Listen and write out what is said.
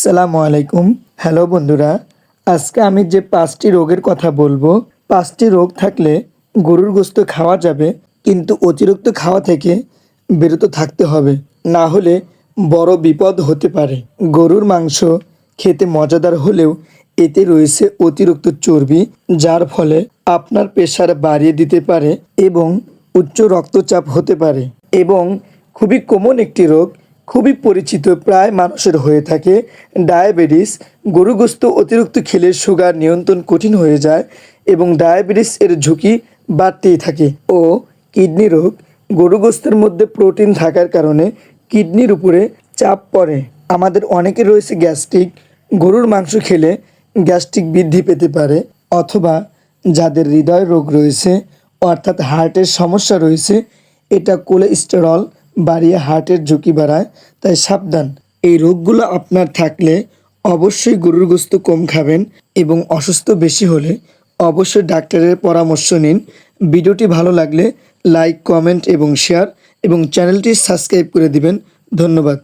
সালামু আলাইকুম। হ্যালো বন্ধুরা, আজকে আমি যে ৫টি রোগের কথা বলবো। ৫টি রোগ থাকলে গরুর গোশত খাওয়া যাবে, কিন্তু অতিরিক্ত খাওয়া থেকে বিরত থাকতে হবে, না হলে বড় বিপদ হতে পারে। গরুর মাংস খেতে মজাদার হলেও এতে রয়েছে অতিরিক্ত চর্বি, যার ফলে আপনার প্রেশার বাড়িয়ে দিতে পারে এবং উচ্চ রক্তচাপ হতে পারে। এবং খুবই কমন একটি রোগ, খুবই পরিচিত, প্রায় মানুষের হয়ে থাকে, ডায়াবেটিস। গরু গোশত অতিরিক্ত খেলে সুগার নিয়ন্ত্রণ কঠিন হয়ে যায় এবং ডায়াবেটিস এর ঝুঁকি বাড়তেই থাকে। ও কিডনি রোগ, গরু গোশতের মধ্যে প্রোটিন থাকার কারণে কিডনির উপরে চাপ পড়ে। আমাদের অনেকের রয়েছে গ্যাস্ট্রিক, গরুর মাংস খেলে গ্যাস্ট্রিক বৃদ্ধি পেতে পারে। অথবা যাদের হৃদয় রোগ রয়েছে, অর্থাৎ হার্টের সমস্যা রয়েছে, এটা কোলেস্টেরল বাড়িয়ে হার্টের ঝুঁকি বাড়ায়, তাই সাবধান। এই রোগগুলো আপনার থাকলে অবশ্যই গরুর গোশত কম খাবেন এবং অসুস্থ বেশি হলে অবশ্যই ডাক্তারের পরামর্শ নিন। ভিডিওটি ভালো লাগলে লাইক, কমেন্ট এবং শেয়ার এবং চ্যানেলটি সাবস্ক্রাইব করে দিবেন। ধন্যবাদ।